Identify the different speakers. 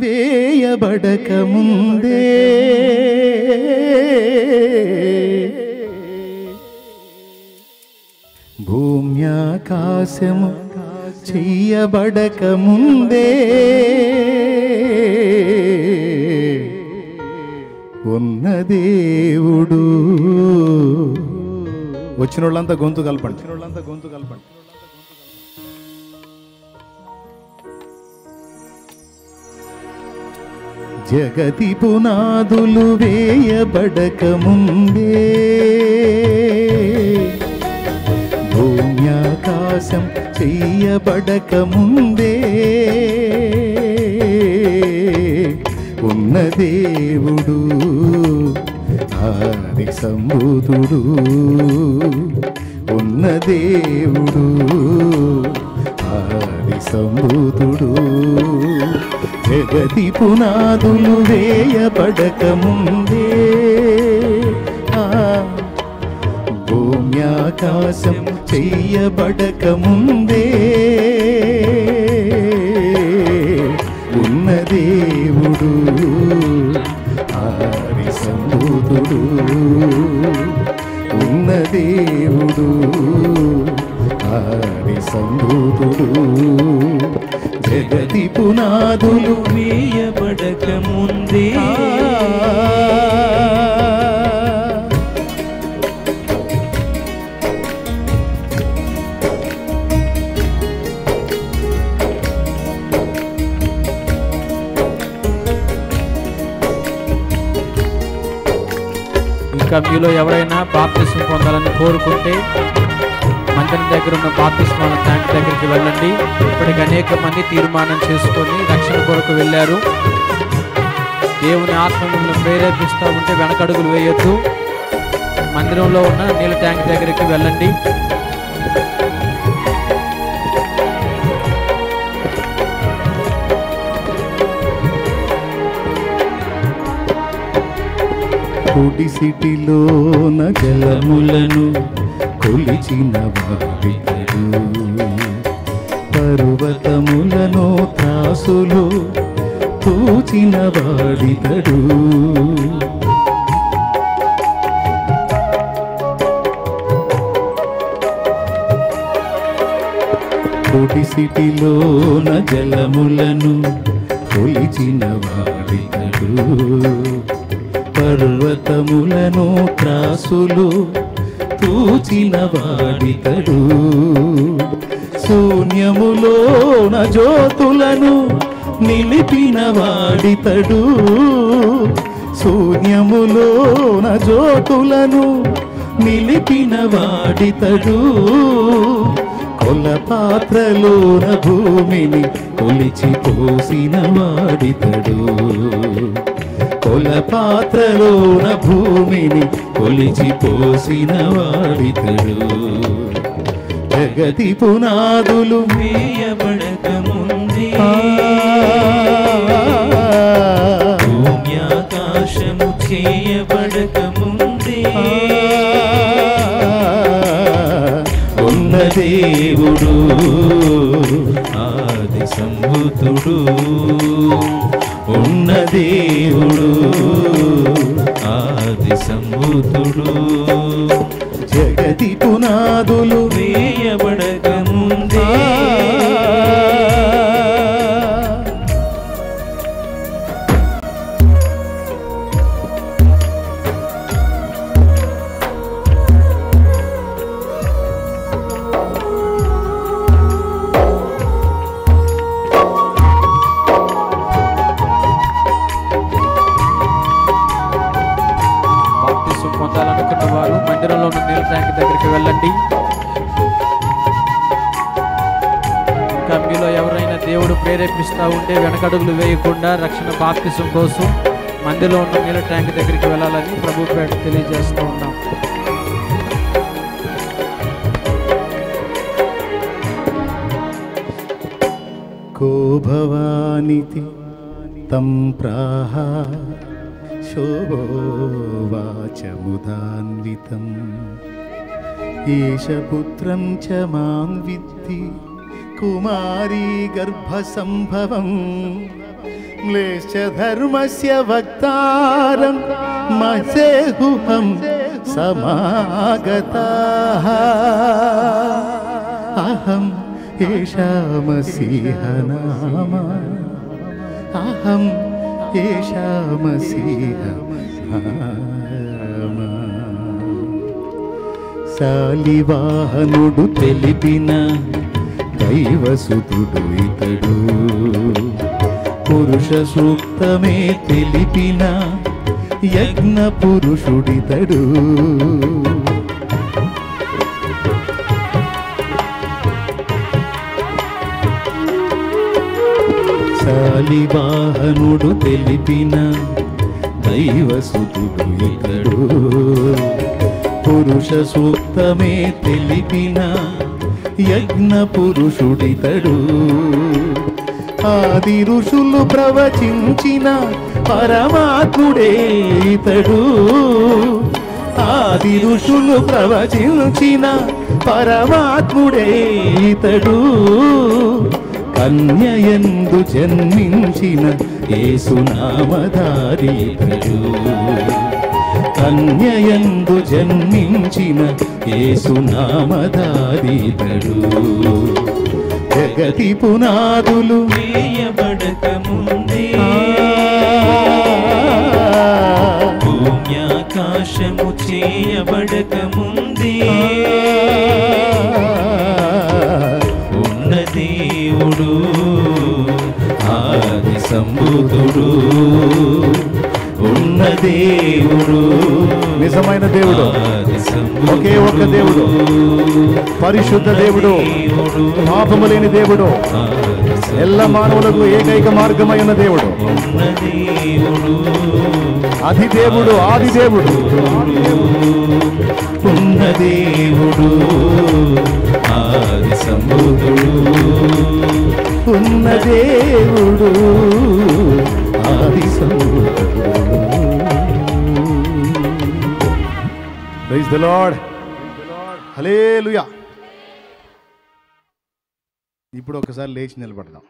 Speaker 1: వేయబడక ముందే భూమ్యాకాశము చెయ్యబడక ముందే ఉన్న దేవుడు. వచ్చిన వాళ్ళంతా గొంతు కలపండి. జగతి పునాదులు వేయబడక ముందే భూమ్యాకాశం చెయ్యబడక ముందే ఉన్న దేవుడు ఆది సంబుధుడు. ఉన్న దేవుడు ఆది సంబుధుడు. జగతి పునాదులు వేయబడక ముందే భూమ్యాకాశం చెయ్యబడక ముందే ఉన్న దేవుడు ఆది సంబుధుడు. ఉన్న దేవుడు ఆది సంబుధుడు. జగతి పునాదులు
Speaker 2: వేయబడక ముందే ఇంకా మీలో ఎవరైనా బాప్తిస్మం పొందాలని కోరుకుంటే మందిరం దగ్గర ఉన్న బాప్తిస్మం ట్యాంక్ దగ్గరికి వెళ్ళండి. ఇప్పటికి అనేక మంది తీర్మానం చేసుకొని రక్షణ కొరకు వెళ్ళారు. దేవుని ఆత్మ మిమ్మల్ని ప్రేరేపిస్తూ ఉంటే వెనకడుగులు వేయొద్దు. మందిరంలో ఉన్న నీళ్ళ ట్యాంక్ దగ్గరికి వెళ్ళండి.
Speaker 1: కుడిసిటిలోన జలములను కొలిచిన వాడితడు. పర్వతములను త్రాసులో తూచిన వాడితడు. కుడిసిటిలోన జలములను కొలిచిన వాడితడు. పర్వతములను త్రాసులు తూచిన వాడితడు. శూన్యములోన జ్యోతులను నిలిపిన వాడితడు. శూన్యములోన జ్యోతులను నిలిపిన వాడితడు. కొలపాత్రలోన భూమిని కొలిచి పోసిన వాడితడు. కొలపాత్రలోన భూమిని కొలిచి పోసిన వాడితడు. జగతి పునాదులు
Speaker 2: వేయబడక ముందే భూమ్యాకాశము చేయబడక ముందే
Speaker 1: ఉన్న దేవుడు
Speaker 2: ఆది సంబుధుడు.
Speaker 1: ఉన్న దేవుడు
Speaker 2: ఆది సంబుధుడు.
Speaker 1: జగతి పునాదులు
Speaker 2: వేయబడక ముందే పొందాలనుకున్న వారు మందిరంలో ఉన్న నీళ్ళ ట్యాంక్ దగ్గరికి వెళ్ళండి. ఇంకా మీలో ఎవరైనా దేవుడు ప్రేరేపిస్తూ ఉంటే వెనకడుగులు వేయకుండా రక్షణ బాప్తిసం కోసం మందిరంలో ఉన్న నీళ్ళ ట్యాంక్ దగ్గరికి వెళ్ళాలని ప్రభు పేట తెలియజేస్తూ ఉన్నాం.
Speaker 1: కో భవానితి తం ప్రాహ శోభోవాచముదాన్వితం ఈశపుత్రం చ మాం విద్ధి కుమారీ గర్భసంభవం మ్లేశ్చ ధర్మస్య వక్తారం మసేహుహం సమాగతాః అహం ఏషా మసీహ నామ అహం ఏషా మసీహ నామ. శాలివాహనుడు తెలిపిన దైవసుతుడు ఇతడు, పురుష సూక్తమే తెలిపిన యజ్ఞ పురుషుడితడు. శాలివాహనుడు తెలిపిన దైవసుతుడు ఇతడు, పురుష సూక్తమే తెలిపిన యజ్ఞ పురుషుడితడు. ఆది ఋషులు ప్రవచించిన పరమాత్ముడే ఇతడు, ఆది ఋషులు ప్రవచించిన పరమాత్ముడే ఇతడు. కన్యయందు జన్మించిన యేసునామధారి ఇతడు, కన్యయందు జన్మించిన యేసునామధారి ఇతడు. జగతి పునాదులు
Speaker 3: వేయబడక ముందే భూమ్యాకాశము చేయబడక ముందే ఉన్న దేవుడు ఆది సంబుధుడు, ఉన్న దేవుడు
Speaker 1: నిజమైన దేవుడు, ఒకే ఒక్క దేవుడు, పరిశుద్ధ దేవుడు, పాపము లేని దేవుడు, ఎల్ల మానవులకు ఏకైక మార్గమైన దేవుడు, అధిదేవుడు, ఆదిదేవుడు,
Speaker 3: ఉన్న దేవుడు ఆది సంబుధుడు,
Speaker 1: ఉన్న దేవుడు ఆది సంబుధుడు. ప్రైజ్ ది లార్డ్, హల్లెలూయా. ఇప్పుడు ఒకసారి లేచి నిలబడదాం.